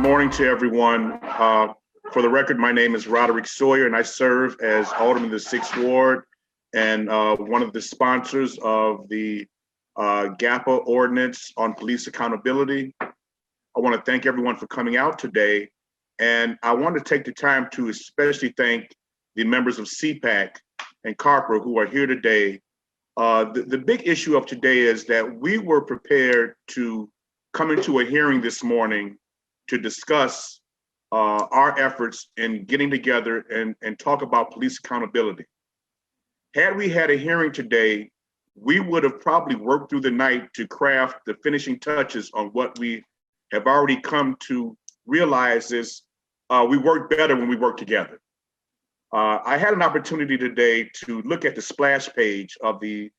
morning to everyone. For the record, my name is Roderick Sawyer, and I serve as Alderman of the 6th Ward and one of the sponsors of the GAPA ordinance on police accountability. I want to thank everyone for coming out today, and I want to take the time to especially thank the members of CPAC and CARPA who are here today. The big issue of today is that we were prepared to come into a hearing this morning to discuss our efforts in getting together and talk about police accountability. Had we had a hearing today, we would have probably worked through the night to craft the finishing touches on what we have already come to realize is we work better when we work together. I had an opportunity today to look at the splash page of the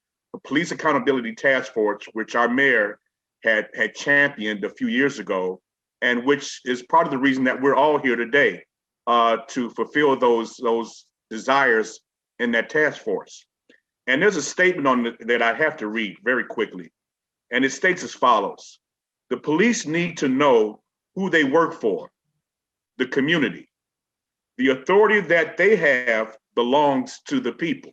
Police Accountability Task Force, which our mayor had championed a few years ago, and which is part of the reason that we're all here today to fulfill those desires in that task force. And there's a statement on that I have to read very quickly, and it states as follows: the police need to know who they work for, the community. The authority that they have belongs to the people.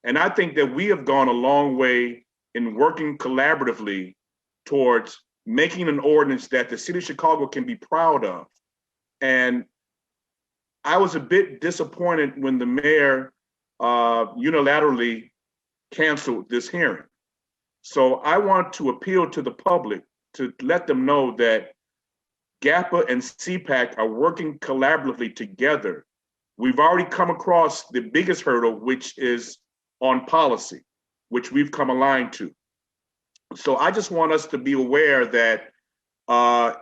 And I think that we have gone a long way in working collaboratively towards making an ordinance that the city of Chicago can be proud of. And I was a bit disappointed when the mayor unilaterally canceled this hearing. So I want to appeal to the public to let them know that GAPA and CPAC are working collaboratively together. We've already come across the biggest hurdle, which is on policy, which we've come aligned to. So I just want us to be aware that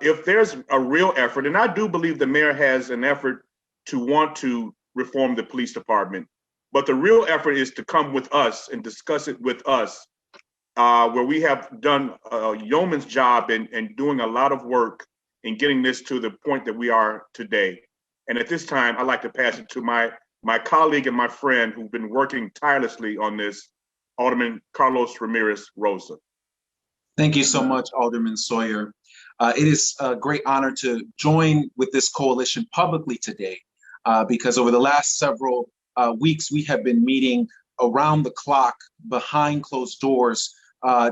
if there's a real effort, and I do believe the mayor has an effort to want to reform the police department, but the real effort is to come with us and discuss it with us, where we have done a yeoman's job in doing a lot of work in getting this to the point that we are today. And at this time, I'd like to pass it to my colleague and my friend who've been working tirelessly on this, Alderman Carlos Ramirez Rosa. Thank you so much, Alderman Sawyer. It is a great honor to join with this coalition publicly today, because over the last several weeks, we have been meeting around the clock behind closed doors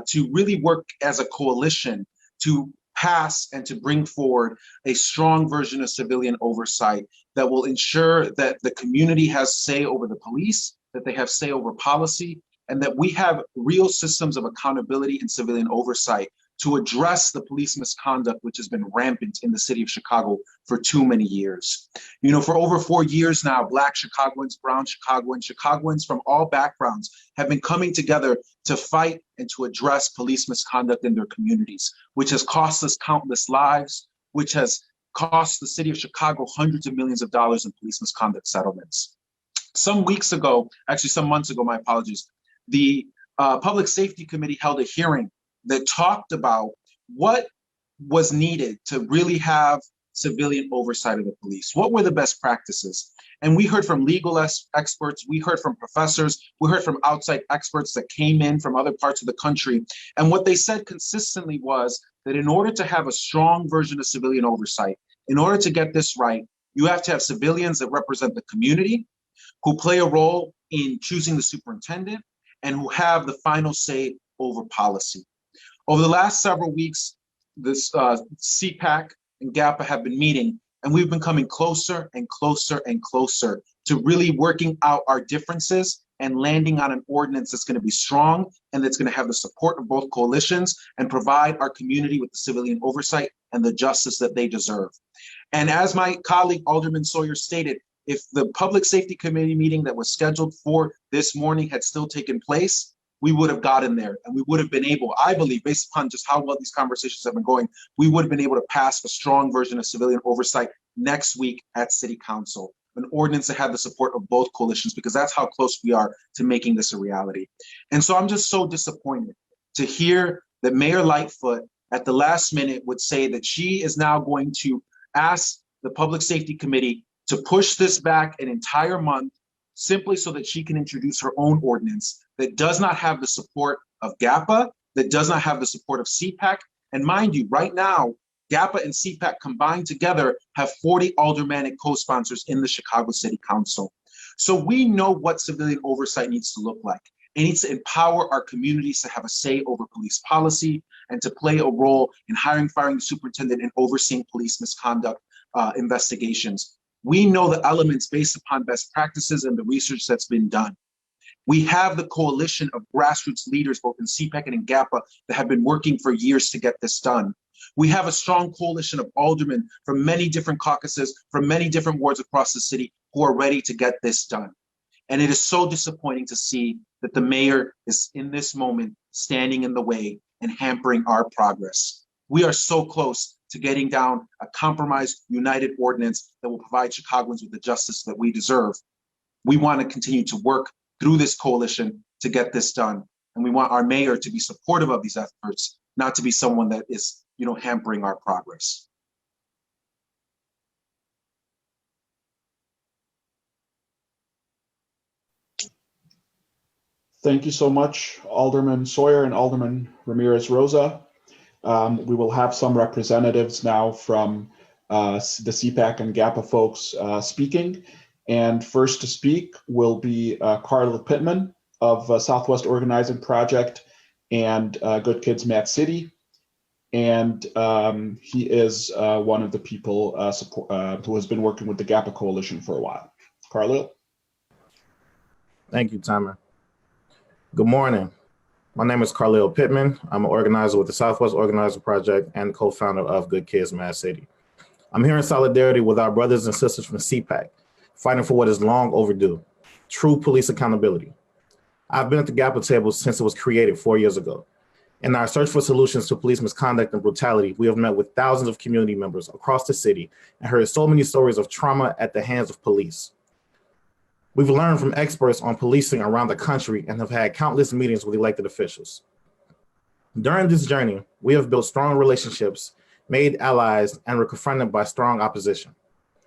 to really work as a coalition to pass and to bring forward a strong version of civilian oversight that will ensure that the community has say over the police, that they have say over policy, and that we have real systems of accountability and civilian oversight to address the police misconduct, which has been rampant in the city of Chicago for too many years. You know, for over 4 years now, Black Chicagoans, brown Chicagoans, Chicagoans from all backgrounds have been coming together to fight and to address police misconduct in their communities, which has cost us countless lives, which has cost the city of Chicago hundreds of millions of dollars in police misconduct settlements. Some weeks ago, actually some months ago, my apologies, the Public Safety Committee held a hearing that talked about what was needed to really have civilian oversight of the police. What were the best practices? And we heard from legal experts, we heard from professors, we heard from outside experts that came in from other parts of the country. And what they said consistently was that in order to have a strong version of civilian oversight, in order to get this right, you have to have civilians that represent the community, who play a role in choosing the superintendent, and who have the final say over policy. Over the last several weeks, this CPAC and GAPA have been meeting, and we've been coming closer and closer and closer to really working out our differences and landing on an ordinance that's going to be strong and that's going to have the support of both coalitions and provide our community with the civilian oversight and the justice that they deserve. And as my colleague Alderman Sawyer stated, if the Public Safety Committee meeting that was scheduled for this morning had still taken place, we would have gotten there and we would have been able, I believe, based upon just how well these conversations have been going, we would have been able to pass a strong version of civilian oversight next week at City Council, an ordinance that had the support of both coalitions, because that's how close we are to making this a reality. And so I'm just so disappointed to hear that Mayor Lightfoot at the last minute would say that she is now going to ask the Public Safety Committee to push this back an entire month simply so that she can introduce her own ordinance that does not have the support of GAPA, that does not have the support of CPAC. And mind you, right now, GAPA and CPAC combined together have 40 aldermanic co-sponsors in the Chicago City Council. So we know what civilian oversight needs to look like. It needs to empower our communities to have a say over police policy and to play a role in hiring, firing the superintendent, and overseeing police misconduct investigations. We know the elements based upon best practices and the research that's been done. We have the coalition of grassroots leaders, both in CPAC and in GAPA, that have been working for years to get this done. We have a strong coalition of aldermen from many different caucuses, from many different wards across the city who are ready to get this done. And it is so disappointing to see that the mayor is in this moment standing in the way and hampering our progress. We are so close to getting down a compromised, united ordinance that will provide Chicagoans with the justice that we deserve. We want to continue to work through this coalition to get this done. And we want our mayor to be supportive of these efforts, not to be someone that is, hampering our progress. Thank you so much, Alderman Sawyer and Alderman Ramirez-Rosa. We will have some representatives now from the CPAC and GAPA folks speaking. And first to speak will be Carla Pittman of Southwest Organizing Project and Good Kids Mad City. And he is one of the people who has been working with the GAPA Coalition for a while. Carla? Thank you, Timer. Good morning. My name is Carlile Pittman. I'm an organizer with the Southwest Organizer Project and co-founder of Good Kids Mad City. I'm here in solidarity with our brothers and sisters from CPAC, fighting for what is long overdue, true police accountability. I've been at the GAPA table since it was created 4 years ago. In our search for solutions to police misconduct and brutality, we have met with thousands of community members across the city and heard so many stories of trauma at the hands of police. We've learned from experts on policing around the country and have had countless meetings with elected officials. During this journey, we have built strong relationships, made allies, and were confronted by strong opposition.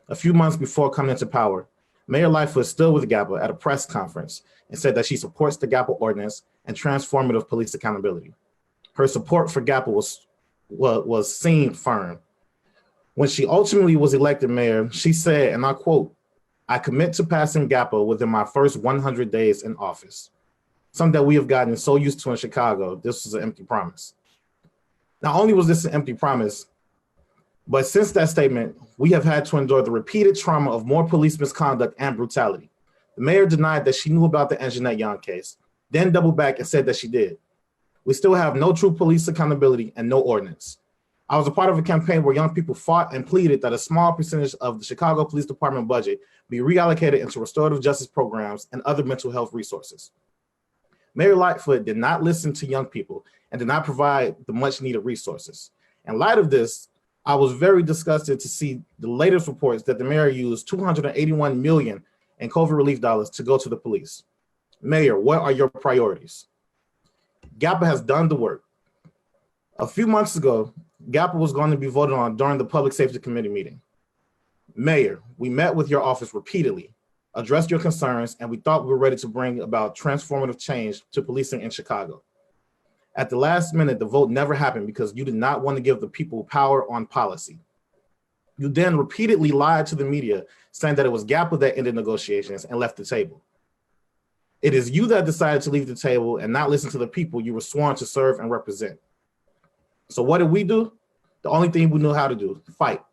A few months before coming into power, Mayor Lightfoot stood with GAPA at a press conference and said that she supports the GAPA ordinance and transformative police accountability. Her support for GAPA was seen firm. When she ultimately was elected mayor, she said, and I quote, "I commit to passing GAPA within my first 100 days in office." Something that we have gotten so used to in Chicago, this was an empty promise. Not only was this an empty promise, but since that statement, we have had to endure the repeated trauma of more police misconduct and brutality. The mayor denied that she knew about the Anjanette Young case, then doubled back and said that she did. We still have no true police accountability and no ordinance. I was a part of a campaign where young people fought and pleaded that a small percentage of the Chicago Police Department budget be reallocated into restorative justice programs and other mental health resources. Mayor Lightfoot did not listen to young people and did not provide the much needed resources. In light of this, I was very disgusted to see the latest reports that the mayor used $281 million in COVID relief dollars to go to the police. Mayor, what are your priorities? GAPA has done the work. A few months ago, GAPA was going to be voted on during the Public Safety Committee meeting. Mayor, we met with your office repeatedly, addressed your concerns, and we thought we were ready to bring about transformative change to policing in Chicago. At the last minute, the vote never happened because you did not want to give the people power on policy. You then repeatedly lied to the media, saying that it was GAPA that ended negotiations and left the table. It is you that decided to leave the table and not listen to the people you were sworn to serve and represent. So what did we do? The only thing we knew how to do, fight.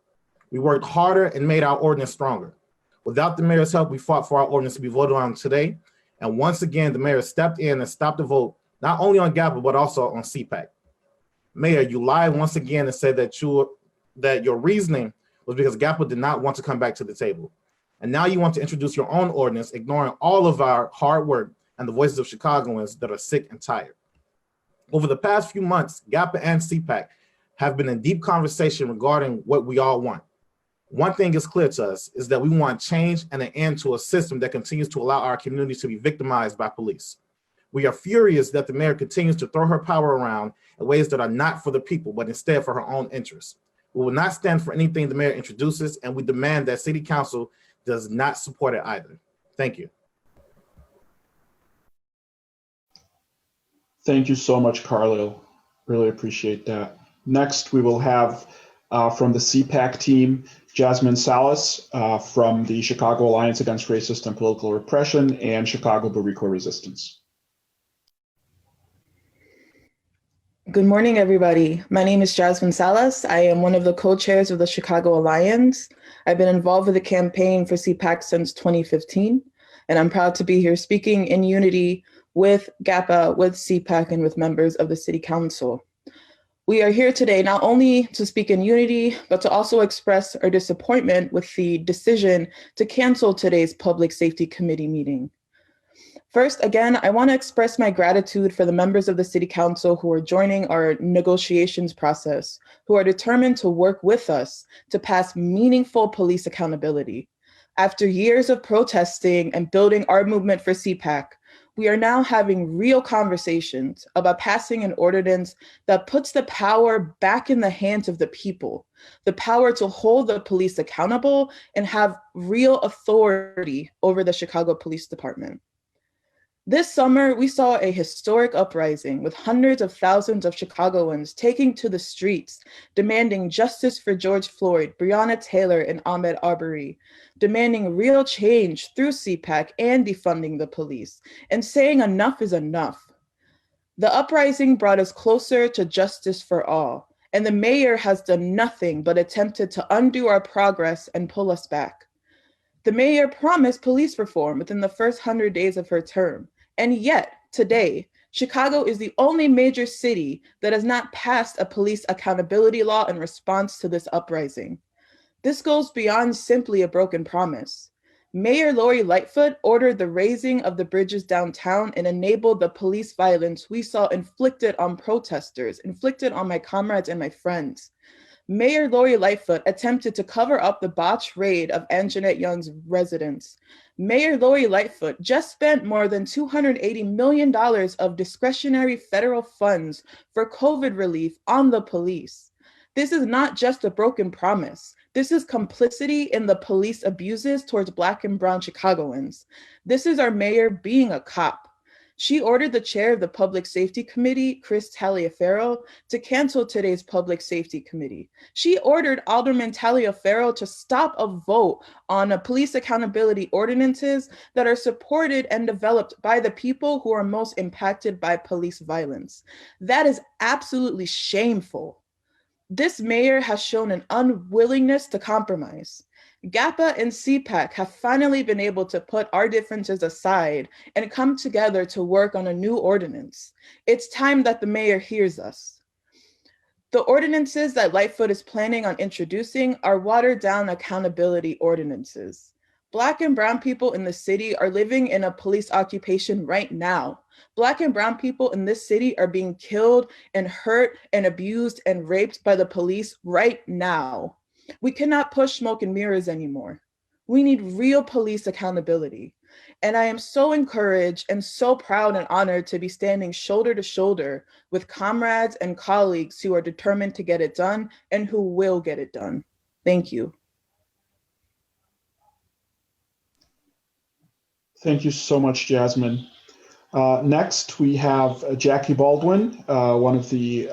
We worked harder and made our ordinance stronger. Without the mayor's help, we fought for our ordinance to be voted on today. And once again, the mayor stepped in and stopped the vote, not only on GAPA, but also on CPAC. Mayor, you lied once again and said that your reasoning was because GAPA did not want to come back to the table. And now you want to introduce your own ordinance, ignoring all of our hard work and the voices of Chicagoans that are sick and tired. Over the past few months, GAPA and CPAC have been in deep conversation regarding what we all want. One thing is clear to us is that we want change and an end to a system that continues to allow our communities to be victimized by police. We are furious that the mayor continues to throw her power around in ways that are not for the people, but instead for her own interests. We will not stand for anything the mayor introduces, and we demand that City Council does not support it either. Thank you. Thank you so much, Carlo. Really appreciate that. Next, we will have From the CPAC team, Jasmine Salas from the Chicago Alliance Against Racist and Political Repression and Chicago Boricua Resistance. Good morning, everybody. My name is Jasmine Salas. I am one of the co-chairs of the Chicago Alliance. I've been involved with the campaign for CPAC since 2015, and I'm proud to be here speaking in unity with GAPA, with CPAC, and with members of the City Council. We are here today not only to speak in unity, but to also express our disappointment with the decision to cancel today's Public Safety Committee meeting. First, again, I want to express my gratitude for the members of the City Council who are joining our negotiations process, who are determined to work with us to pass meaningful police accountability. After years of protesting and building our movement for CPAC, we are now having real conversations about passing an ordinance that puts the power back in the hands of the people, the power to hold the police accountable and have real authority over the Chicago Police Department. This summer, we saw a historic uprising with hundreds of thousands of Chicagoans taking to the streets, demanding justice for George Floyd, Breonna Taylor, and Ahmaud Arbery, demanding real change through CPAC and defunding the police, and saying enough is enough. The uprising brought us closer to justice for all, and the mayor has done nothing but attempted to undo our progress and pull us back. The mayor promised police reform within the first 100 days of her term. And yet, today, Chicago is the only major city that has not passed a police accountability law in response to this uprising. This goes beyond simply a broken promise. Mayor Lori Lightfoot ordered the raising of the bridges downtown and enabled the police violence we saw inflicted on protesters, inflicted on my comrades and my friends. Mayor Lori Lightfoot attempted to cover up the botched raid of Anjanette Young's residence. Mayor Lori Lightfoot just spent more than $280 million of discretionary federal funds for COVID relief on the police. This is not just a broken promise. This is complicity in the police abuses towards Black and brown Chicagoans. This is our mayor being a cop. She ordered the chair of the Public Safety Committee, Chris Taliaferro, to cancel today's Public Safety Committee. She ordered Alderman Taliaferro to stop a vote on police accountability ordinances that are supported and developed by the people who are most impacted by police violence. That is absolutely shameful. This mayor has shown an unwillingness to compromise. GAPA and CPAC have finally been able to put our differences aside and come together to work on a new ordinance. It's time that the mayor hears us. The ordinances that Lightfoot is planning on introducing are watered down accountability ordinances. Black and brown people in the city are living in a police occupation right now. Black and brown people in this city are being killed and hurt and abused and raped by the police right now. We cannot push smoke and mirrors anymore. We need real police accountability. And I am so encouraged and so proud and honored to be standing shoulder to shoulder with comrades and colleagues who are determined to get it done and who will get it done. Thank you. Thank you so much, Jasmine. Next, we have Jackie Baldwin, one of the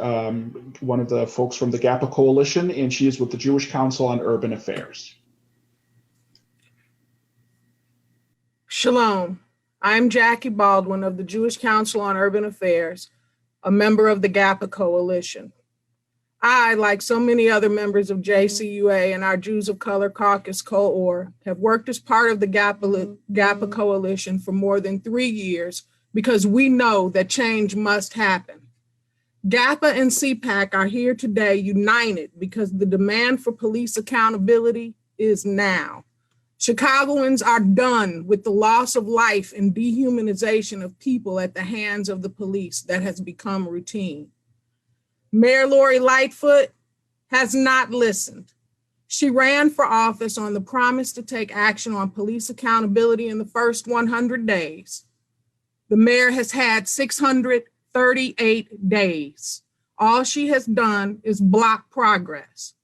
folks from the GAPA Coalition, and she is with the Jewish Council on Urban Affairs. Shalom. I'm Jackie Baldwin of the Jewish Council on Urban Affairs, a member of the GAPA Coalition. I, like so many other members of JCUA and our Jews of Color Caucus COOR, have worked as part of the GAPA Coalition for more than 3 years because we know that change must happen. GAPA and CPAC are here today united because the demand for police accountability is now. Chicagoans are done with the loss of life and dehumanization of people at the hands of the police that has become routine. Mayor Lori Lightfoot has not listened. She ran for office on the promise to take action on police accountability in the first 100 days. The mayor has had 638 days. All she has done is block progress.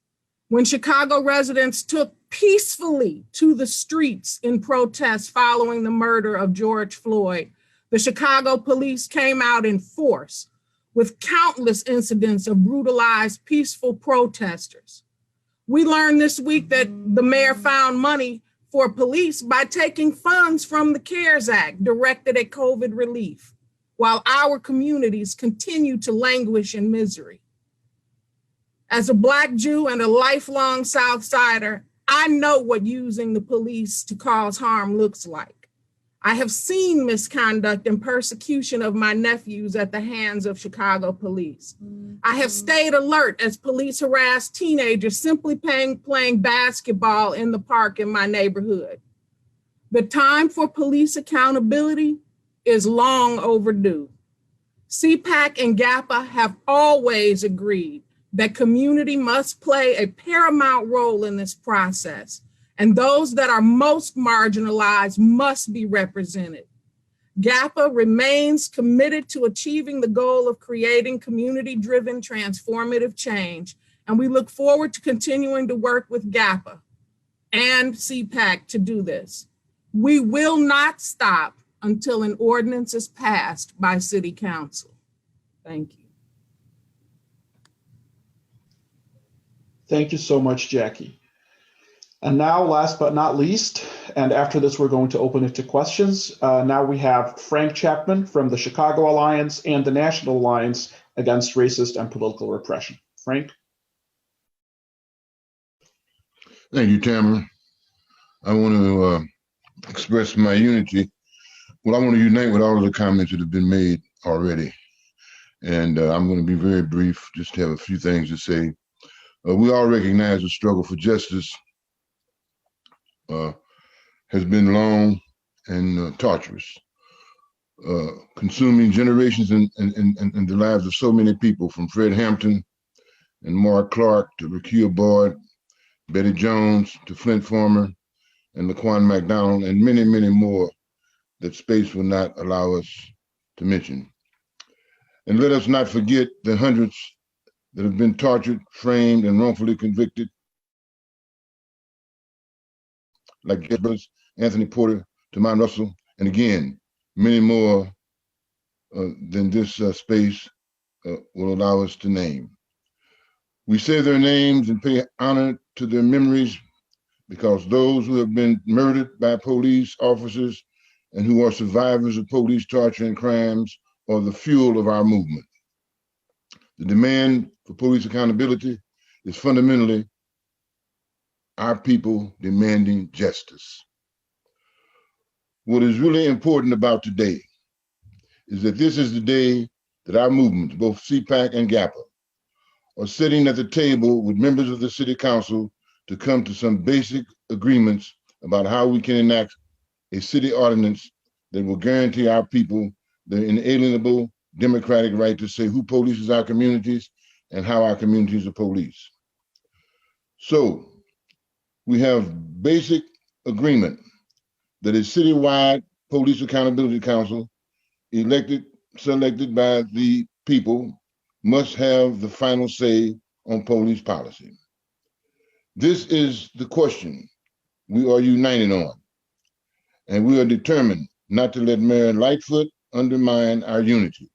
When Chicago residents took peacefully to the streets in protest following the murder of George Floyd, the Chicago police came out in force with countless incidents of brutalized peaceful protesters. We learned this week that the mayor found money for police by taking funds from the CARES Act directed at COVID relief, while our communities continue to languish in misery. As a Black Jew and a lifelong South Sider, I know what using the police to cause harm looks like. I have seen misconduct and persecution of my nephews at the hands of Chicago police. I have stayed alert as police harass teenagers simply playing basketball in the park in my neighborhood. The time for police accountability is long overdue. CPAC and GAPA have always agreed that community must play a paramount role in this process, and those that are most marginalized must be represented. GAPA remains committed to achieving the goal of creating community-driven transformative change, and we look forward to continuing to work with GAPA and CPAC to do this. We will not stop until an ordinance is passed by City Council. Thank you. Thank you so much, Jackie. And now, last but not least, and after this, we're going to open it to questions. Now we have Frank Chapman from the Chicago Alliance and the National Alliance Against Racist and Political Repression. Frank? Thank you, Tamara. I want to express my unity. Well, I want to unite with all of the comments that have been made already. And I'm going to be very brief, just have a few things to say. We all recognize the struggle for justice has been long and torturous, consuming generations in the lives of so many people, from Fred Hampton and Mark Clark to Rekia Boyd, Betty Jones to Flint Farmer and Laquan McDonald, and many, many more that space will not allow us to mention. And let us not forget the hundreds that have been tortured, framed, and wrongfully convicted, like Anthony Porter, Tamon Russell, and again, many more than this space will allow us to name. We say their names and pay honor to their memories because those who have been murdered by police officers and who are survivors of police torture and crimes are the fuel of our movement. The demand for police accountability is fundamentally our people demanding justice. What is really important about today is that this is the day that our movements, both CPAC and GAPA, are sitting at the table with members of the City Council to come to some basic agreements about how we can enact a city ordinance that will guarantee our people the inalienable democratic right to say who polices our communities and how our communities are policed. So we have basic agreement that a citywide police accountability council selected by the people must have the final say on police policy. This is the question we are united on, and we are determined not to let Mayor Lightfoot undermine our unity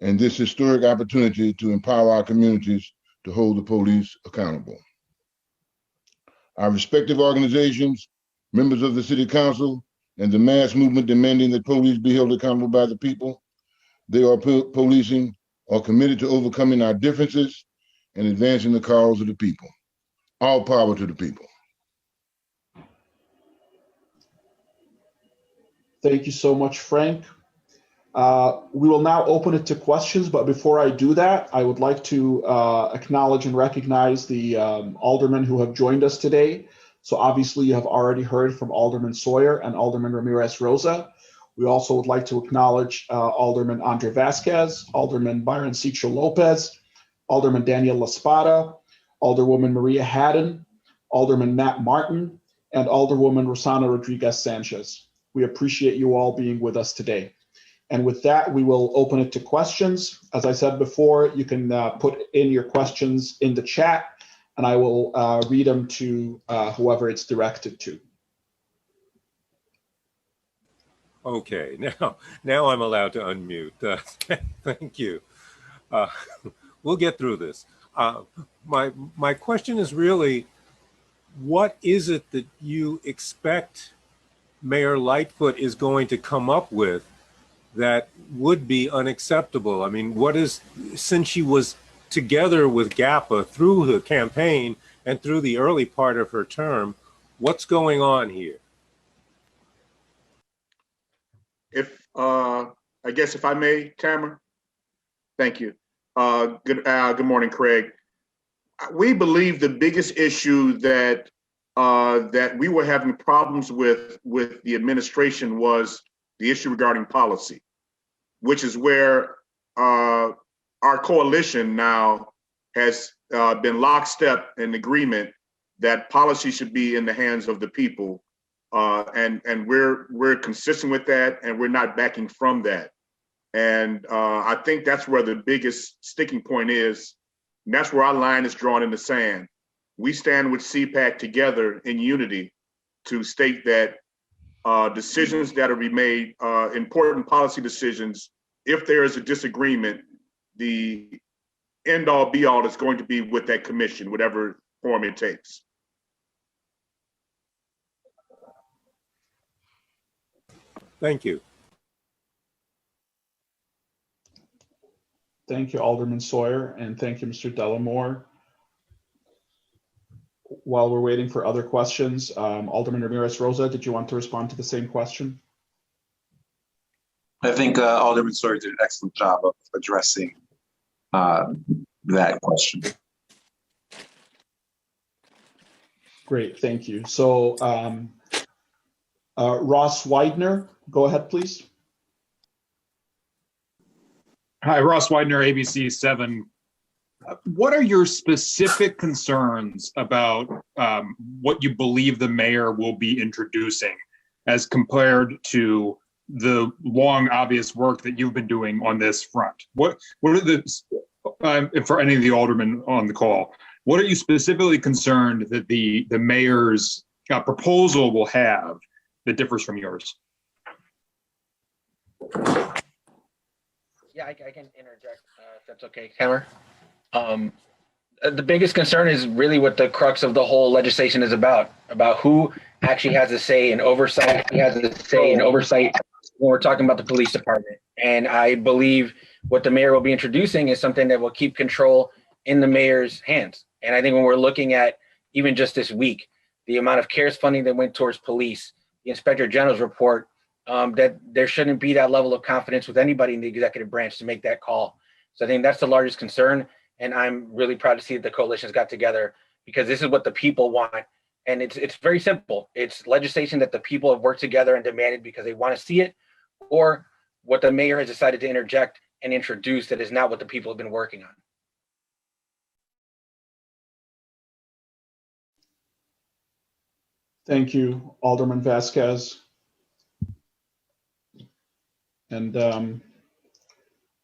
and this historic opportunity to empower our communities to hold the police accountable. Our respective organizations, members of the City Council, and the mass movement demanding that police be held accountable by the people they are policing are committed to overcoming our differences and advancing the cause of the people. All power to the people. Thank you so much, Frank. We will now open it to questions, but before I do that, I would like to acknowledge and recognize the aldermen who have joined us today. So obviously you have already heard from Alderman Sawyer and Alderman Ramirez-Rosa. We also would like to acknowledge Alderman Andre Vasquez, Alderman Byron Cicho Lopez, Alderman Daniel Laspada, Alderwoman Maria Haddon, Alderman Matt Martin, and Alderwoman Rosana Rodriguez Sanchez. We appreciate you all being with us today. And with that, we will open it to questions. As I said before, you can put in your questions in the chat, and I will read them to whoever it's directed to. Okay, now I'm allowed to unmute. Thank you. We'll get through this. my question is really, what is it that you expect Mayor Lightfoot is going to come up with that would be unacceptable? I mean, since she was together with GAPA through the campaign and through the early part of her term, what's going on here? I guess if I may, Tamara. Thank you. Good morning, Craig. We believe the biggest issue that we were having problems with the administration was the issue regarding policy, which is where our coalition now has been lockstep in agreement that policy should be in the hands of the people. And we're consistent with that, and we're not backing from that. And I think that's where the biggest sticking point is. And that's where our line is drawn in the sand. We stand with CPAC together in unity to state that decisions that are be made, important policy decisions, if there is a disagreement, the end all be all is going to be with that commission, whatever form it takes. Thank you. Thank you, Alderman Sawyer, and thank you, Mr. Delamore. While we're waiting for other questions, Alderman Ramirez-Rosa, did you want to respond to the same question? I think Alderman Sawyer did an excellent job of addressing that question. Great, thank you. So Ross Widener, go ahead, please. Hi, Ross Widener, ABC 7. What are your specific concerns about what you believe the mayor will be introducing as compared to the long, obvious work that you've been doing on this front? What are the, for any of the aldermen on the call, what are you specifically concerned that the mayor's proposal will have that differs from yours? Yeah, I can interject if that's okay, Tamara. The biggest concern is really what the crux of the whole legislation is about who actually has a say in oversight. He has a say in oversight when we're talking about the police department. And I believe what the mayor will be introducing is something that will keep control in the mayor's hands. And I think when we're looking at even just this week, the amount of CARES funding that went towards police, the Inspector General's report, that there shouldn't be that level of confidence with anybody in the executive branch to make that call. So I think that's the largest concern. And I'm really proud to see that the coalition's got together because this is what the people want. And it's very simple. It's legislation that the people have worked together and demanded because they want to see it, or what the mayor has decided to interject and introduce that is not what the people have been working on. Thank you, Alderman Vasquez. And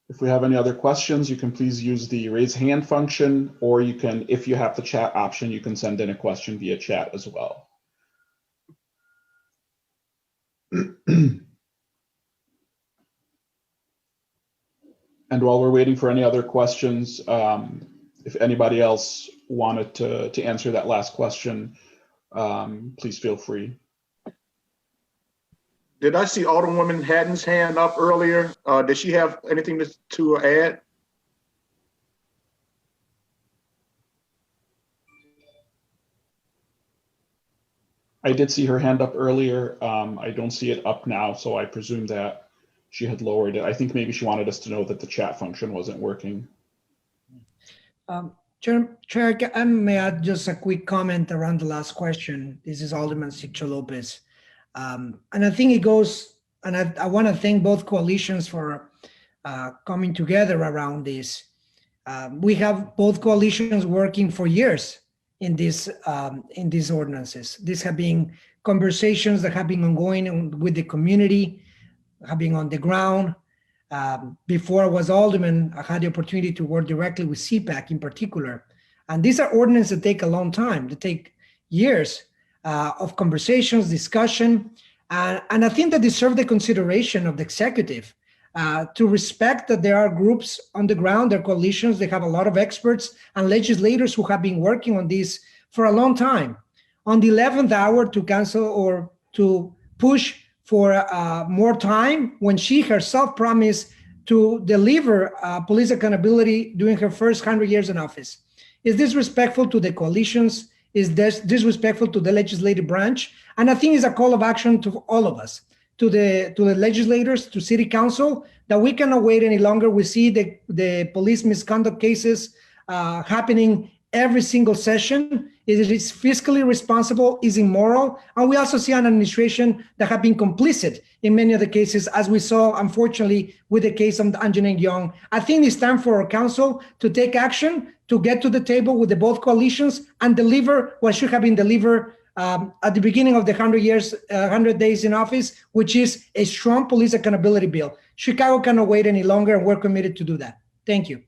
if we have any other questions, you can please use the raise hand function, or you can, if you have the chat option, you can send in a question via chat as well. And while we're waiting for any other questions, if anybody else wanted to answer that last question, please feel free. Did I see Alderwoman Hatton's hand up earlier? Did she have anything to add? I did see her hand up earlier. I don't see it up now, so I presume that she had lowered it. I think maybe she wanted us to know that the chat function wasn't working. Chair, I may add just a quick comment around the last question. This is Alderman Siccho Lopez. And I think it goes, and I want to thank both coalitions for coming together around this. We have both coalitions working for years in these ordinances. These have been conversations that have been ongoing with the community, have been on the ground. Before I was alderman, I had the opportunity to work directly with CPAC in particular. And these are ordinances that take a long time, that take years of conversations, discussion, and I think that deserve the consideration of the executive to respect that there are groups on the ground, there are coalitions, they have a lot of experts and legislators who have been working on this for a long time. On the 11th hour to cancel or to push for more time when she herself promised to deliver police accountability during her first 100 years in office. Is disrespectful to the coalitions, is this disrespectful to the legislative branch? And I think it's a call of action to all of us, to the legislators, to city council, that we cannot wait any longer. We see the police misconduct cases happening every single session. It is fiscally responsible, is immoral. And we also see an administration that have been complicit in many of the cases, as we saw, unfortunately, with the case of Anjanette Young. I think it's time for our council to take action, to get to the table with the both coalitions and deliver what should have been delivered at the beginning of the 100 days in office, which is a strong police accountability bill. Chicago cannot wait any longer, and we're committed to do that. Thank you.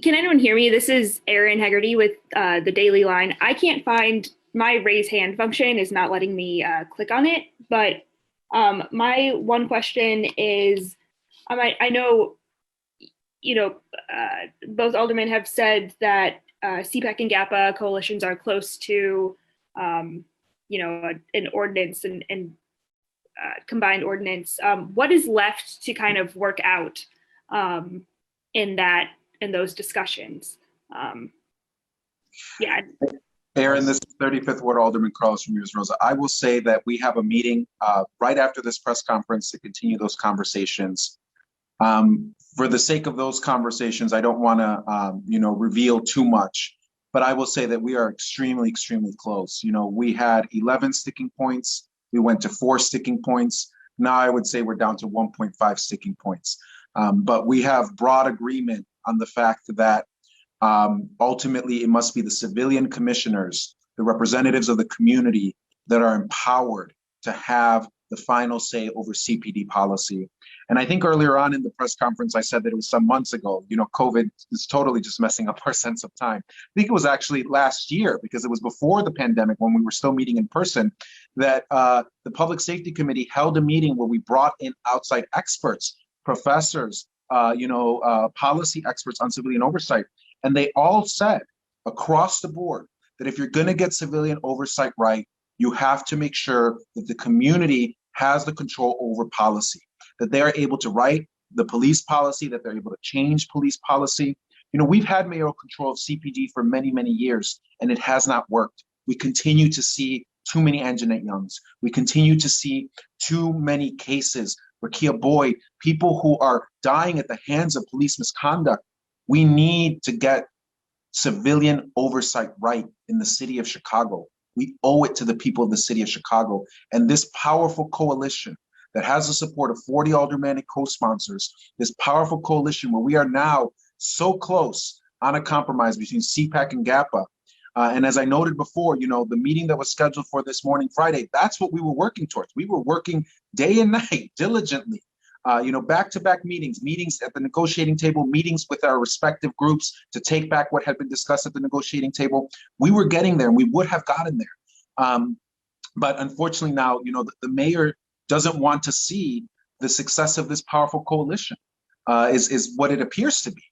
Can anyone hear me? This is Erin Hegarty with the Daily Line. I can't find my raise hand function is not letting me click on it. But my one question is, I know, both aldermen have said that CPAC and GAPA coalitions are close to, an ordinance and combined ordinance. What is left to kind of work out in those discussions? Aaron, this is 35th Ward Alderman Carlos Ramirez-Rosa. I will say that we have a meeting right after this press conference to continue those conversations. For the sake of those conversations, I don't want to, reveal too much, but I will say that we are extremely, extremely close. We had 11 sticking points. We went to 4 sticking points. Now I would say we're down to 1.5 sticking points. But we have broad agreement on the fact that ultimately it must be the civilian commissioners, the representatives of the community that are empowered to have the final say over CPD policy. And I think earlier on in the press conference, I said that it was some months ago. COVID is totally just messing up our sense of time. I think it was actually last year, because it was before the pandemic when we were still meeting in person, that the Public Safety Committee held a meeting where we brought in outside experts, professors, policy experts on civilian oversight. And they all said across the board that if you're going to get civilian oversight right, you have to make sure that the community has the control over policy, that they are able to write the police policy, that they're able to change police policy. We've had mayoral control of CPD for many, many years, and it has not worked. We continue to see too many Anjanette Youngs. We continue to see too many cases, Rakia Boyd, people who are dying at the hands of police misconduct. We need to get civilian oversight right in the city of Chicago. We owe it to the people of the city of Chicago. And this powerful coalition that has the support of 40 aldermanic co-sponsors, this powerful coalition where we are now so close on a compromise between CPAC and GAPA. And as I noted before, the meeting that was scheduled for this morning, Friday, that's what we were working towards. We were working day and night diligently, back-to-back meetings at the negotiating table, meetings with our respective groups to take back what had been discussed at the negotiating table. We were getting there, and we would have gotten there. But unfortunately now, the mayor doesn't want to see the success of this powerful coalition, is what it appears to be.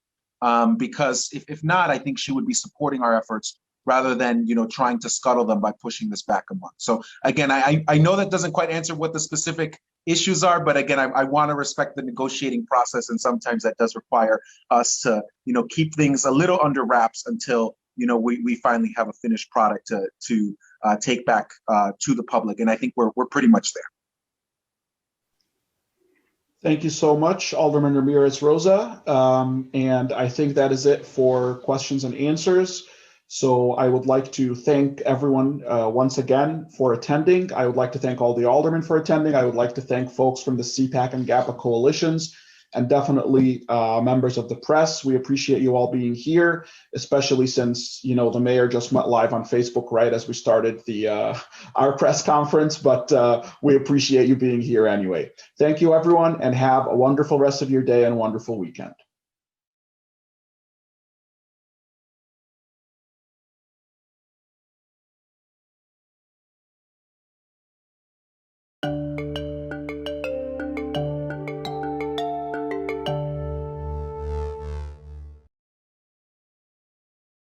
Because if not, I think she would be supporting our efforts rather than trying to scuttle them by pushing this back a month. So again, I know that doesn't quite answer what the specific issues are, but again, I want to respect the negotiating process, and sometimes that does require us to keep things a little under wraps until we finally have a finished product to take back to the public, and I think we're pretty much there. Thank you so much, Alderman Ramirez-Rosa. And I think that is it for questions and answers. So I would like to thank everyone once again for attending. I would like to thank all the aldermen for attending. I would like to thank folks from the CPAC and GAPA coalitions, and definitely members of the press. We appreciate you all being here, especially since the mayor just went live on Facebook right as we started our press conference, but we appreciate you being here anyway. Thank you, everyone, and have a wonderful rest of your day and a wonderful weekend.